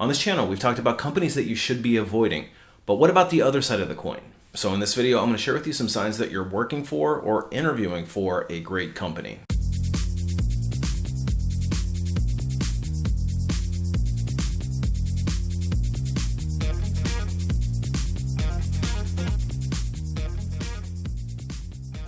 On this channel, we've talked about companies that you should be avoiding, but what about the other side of the coin? So in this video, I'm going to share with you some signs that you're working for or interviewing for a great company.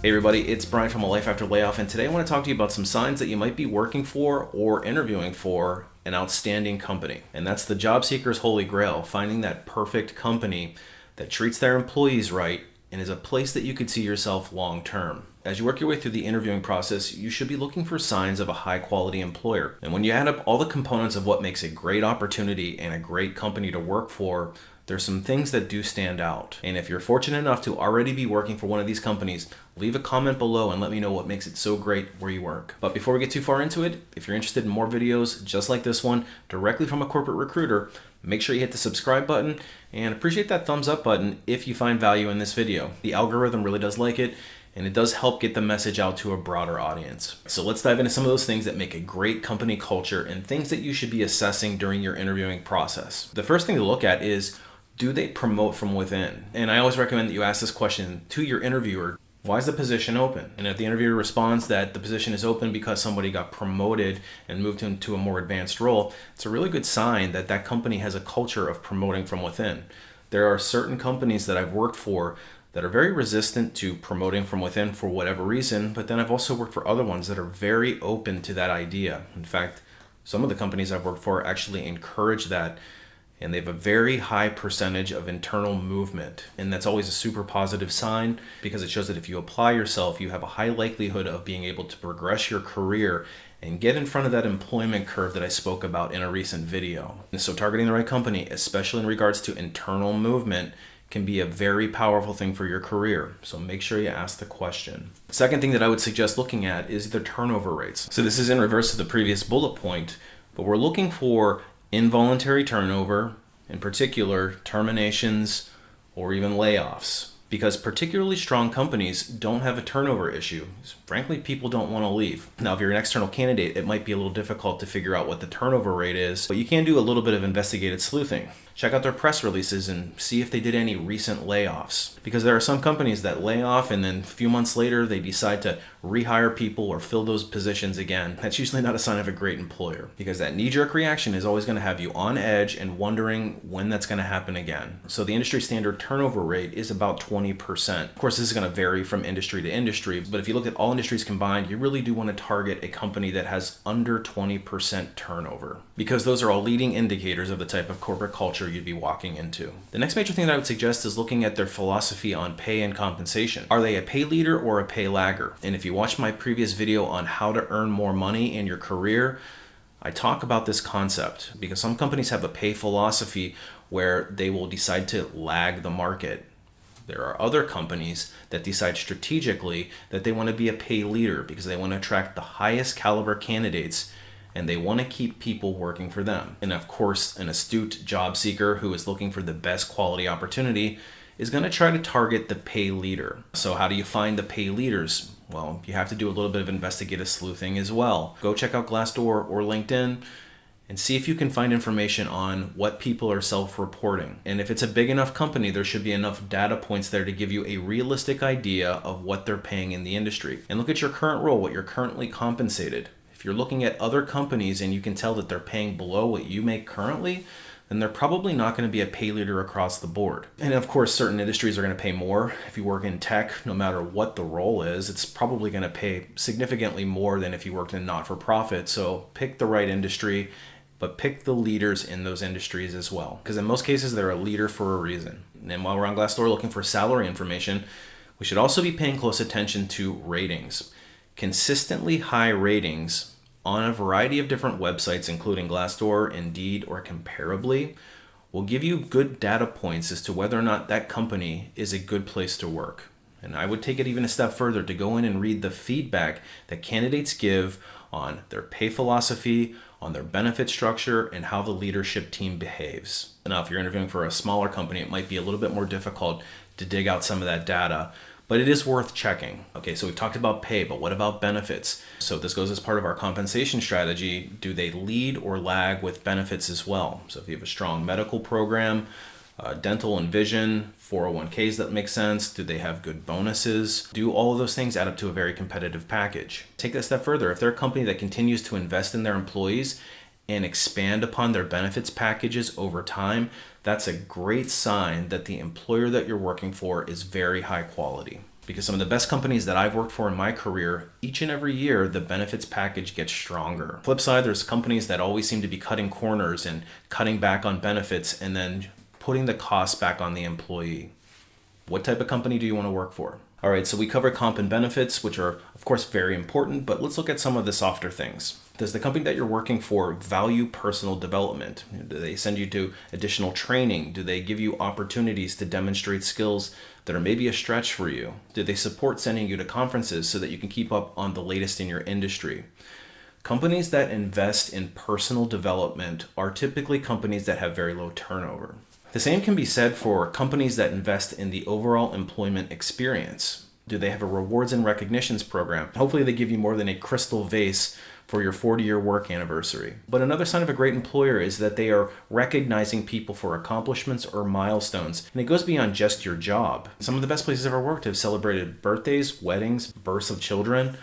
Hey everybody, it's Brian from A Life After Layoff, and today I want to talk to you about some signs that you might be working for or interviewing for an outstanding company. And that's the job seeker's holy grail, finding that perfect company that treats their employees right and is a place that you could see yourself long term. As you work your way through the interviewing process, you should be looking for signs of a high quality employer. And when you add up all the components of what makes a great opportunity and a great company to work for, there's some things that do stand out. And if you're fortunate enough to already be working for one of these companies, leave a comment below and let me know what makes it so great where you work. But before we get too far into it, if you're interested in more videos just like this one, directly from a corporate recruiter, make sure you hit the subscribe button and appreciate that thumbs up button if you find value in this video. The algorithm really does like it, and it does help get the message out to a broader audience. So let's dive into some of those things that make a great company culture and things that you should be assessing during your interviewing process. The first thing to look at is, do they promote from within? And I always recommend that you ask this question to your interviewer. Why is the position open? And if the interviewer responds that the position is open because somebody got promoted and moved into a more advanced role, it's a really good sign that that company has a culture of promoting from within. There are certain companies that I've worked for that are very resistant to promoting from within for whatever reason, but then I've also worked for other ones that are very open to that idea. In fact, some of the companies I've worked for actually encourage that, and they have a very high percentage of internal movement. And that's always a super positive sign because it shows that if you apply yourself, you have a high likelihood of being able to progress your career and get in front of that employment curve that I spoke about in a recent video. And so targeting the right company, especially in regards to internal movement, can be a very powerful thing for your career. So make sure you ask the question. The second thing that I would suggest looking at is the turnover rates. So this is in reverse to the previous bullet point, but we're looking for involuntary turnover, in particular terminations or even layoffs, because particularly strong companies don't have a turnover issue. Frankly, people don't want to leave. Now, if you're an external candidate, it might be a little difficult to figure out what the turnover rate is, but you can do a little bit of investigative sleuthing. Check out their press releases and see if they did any recent layoffs, because there are some companies that lay off and then a few months later they decide to rehire people or fill those positions again. That's usually not a sign of a great employer, because that knee-jerk reaction is always going to have you on edge and wondering when that's going to happen again. So the industry standard turnover rate is about 20%. Of course, this is going to vary from industry to industry, but if you look at all industries combined, you really do want to target a company that has under 20% turnover, because those are all leading indicators of the type of corporate culture you'd be walking into. The next major thing that I would suggest is looking at their philosophy on pay and compensation. Are they a pay leader or a pay lagger? And if you watched my previous video on how to earn more money in your career, I talk about this concept, because some companies have a pay philosophy where they will decide to lag the market. There are other companies that decide strategically that they want to be a pay leader because they want to attract the highest caliber candidates and they want to keep people working for them. And of course, an astute job seeker who is looking for the best quality opportunity is going to try to target the pay leader. So how do you find the pay leaders? Well, you have to do a little bit of investigative sleuthing as well. Go check out Glassdoor or LinkedIn and see if you can find information on what people are self-reporting. And if it's a big enough company, there should be enough data points there to give you a realistic idea of what they're paying in the industry. And look at your current role, what you're currently compensated. If you're looking at other companies and you can tell that they're paying below what you make currently, then they're probably not going to be a pay leader across the board. And of course, certain industries are going to pay more. If you work in tech, no matter what the role is, it's probably going to pay significantly more than if you worked in not-for-profit. So pick the right industry, but pick the leaders in those industries as well, because in most cases, they're a leader for a reason. And while we're on Glassdoor looking for salary information, we should also be paying close attention to ratings. Consistently high ratings on a variety of different websites, including Glassdoor, Indeed, or Comparably, will give you good data points as to whether or not that company is a good place to work. And I would take it even a step further to go in and read the feedback that candidates give on their pay philosophy, on their benefit structure, and how the leadership team behaves. Now, if you're interviewing for a smaller company, it might be a little bit more difficult to dig out some of that data. but it is worth checking. Okay, so we've talked about pay, but what about benefits? So this goes as part of our compensation strategy. Do they lead or lag with benefits as well? So if you have a strong medical program, dental and vision, 401ks that make sense, do they have good bonuses? Do all of those things add up to a very competitive package? Take that a step further. If they're a company that continues to invest in their employees and expand upon their benefits packages over time, that's a great sign that the employer that you're working for is very high quality. Because some of the best companies that I've worked for in my career, each and every year, the benefits package gets stronger. Flip side, there's companies that always seem to be cutting corners and cutting back on benefits and then putting the cost back on the employee. What type of company do you want to work for? All right, so we covered comp and benefits, which are, of course, very important, but let's look at some of the softer things. Does the company that you're working for value personal development? Do they send you to additional training? Do they give you opportunities to demonstrate skills that are maybe a stretch for you? Do they support sending you to conferences so that you can keep up on the latest in your industry? Companies that invest in personal development are typically companies that have very low turnover. The same can be said for companies that invest in the overall employment experience. Do they have a rewards and recognitions program? Hopefully they give you more than a crystal vase for your 40-year work anniversary. But another sign of a great employer is that they are recognizing people for accomplishments or milestones. And it goes beyond just your job. Some of the best places I've ever worked have celebrated birthdays, weddings, births of children,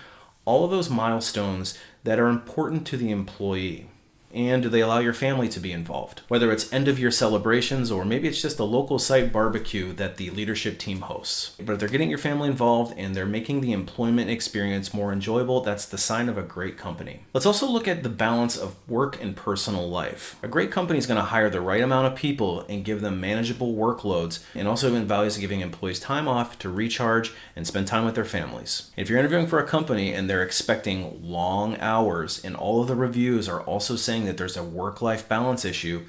all of those milestones that are important to the employee. And do they allow your family to be involved? Whether it's end of year celebrations or maybe it's just a local site barbecue that the leadership team hosts. But if they're getting your family involved and they're making the employment experience more enjoyable, that's the sign of a great company. Let's also look at the balance of work and personal life. A great company is going to hire the right amount of people and give them manageable workloads, and also values giving employees time off to recharge and spend time with their families. If you're interviewing for a company and they're expecting long hours and all of the reviews are also saying that there's a work-life balance issue,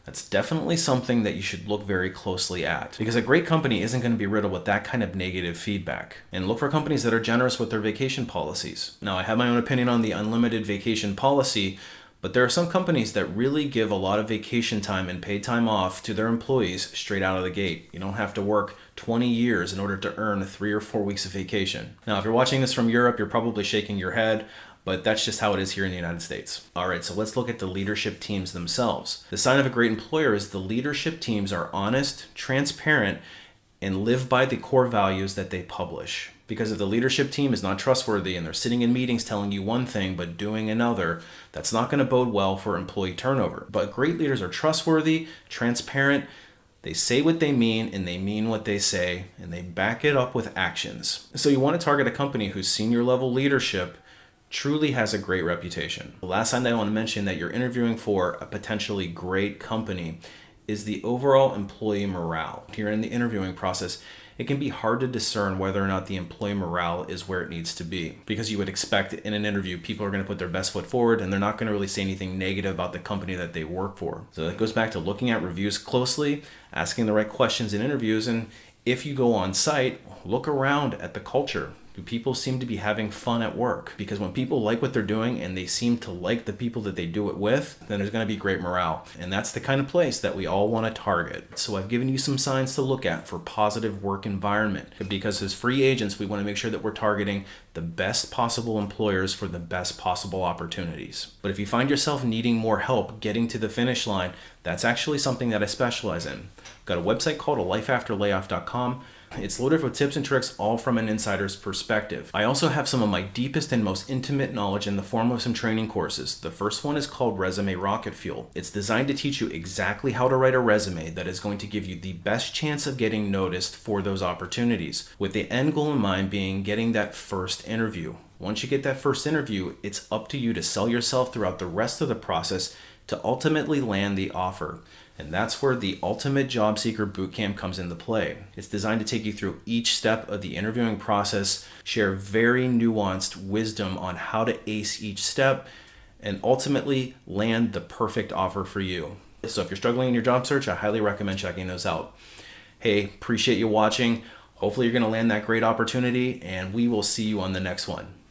that's definitely something that you should look very closely at, because a great company isn't going to be riddled with that kind of negative feedback. And look for companies that are generous with their vacation policies. Now, I have my own opinion on the unlimited vacation policy, but there are some companies that really give a lot of vacation time and paid time off to their employees straight out of the gate. You don't have to work 20 years in order to earn 3 or 4 weeks of vacation. Now, if you're watching this from Europe, you're probably shaking your head, but that's just how it is here in the United States. All right, so let's look at the leadership teams themselves. The sign of a great employer is the leadership teams are honest, transparent, and live by the core values that they publish. Because if the leadership team is not trustworthy and they're sitting in meetings telling you one thing but doing another, that's not going to bode well for employee turnover. But great leaders are trustworthy, transparent, they say what they mean and they mean what they say, and they back it up with actions. So you want to target a company whose senior level leadership truly has a great reputation. The last sign that I want to mention that you're interviewing for a potentially great company is the overall employee morale. Here in the interviewing process, it can be hard to discern whether or not the employee morale is where it needs to be, because you would expect in an interview people are going to put their best foot forward and they're not going to really say anything negative about the company that they work for. So that goes back to looking at reviews closely, asking the right questions in interviews, and if you go on site, look around at the culture. Do people seem to be having fun at work? Because when people like what they're doing and they seem to like the people that they do it with, then there's going to be great morale. And that's the kind of place that we all want to target. So I've given you some signs to look at for positive work environment. Because as free agents, we want to make sure that we're targeting the best possible employers for the best possible opportunities. But if you find yourself needing more help getting to the finish line, that's actually something that I specialize in. I've got a website called alifeafterlayoff.com. It's loaded with tips and tricks, all from an insider's perspective. I also have some of my deepest and most intimate knowledge in the form of some training courses. The first one is called Resume Rocketfuel. It's designed to teach you exactly how to write a resume that is going to give you the best chance of getting noticed for those opportunities, with the end goal in mind being getting that first interview. Once you get that first interview, it's up to you to sell yourself throughout the rest of the process to ultimately land the offer. And that's where the Ultimate Job Seeker Bootcamp comes into play. It's designed to take you through each step of the interviewing process, share very nuanced wisdom on how to ace each step, and ultimately land the perfect offer for you. So if you're struggling in your job search, I highly recommend checking those out. Hey, appreciate you watching. Hopefully you're going to land that great opportunity, and we will see you on the next one.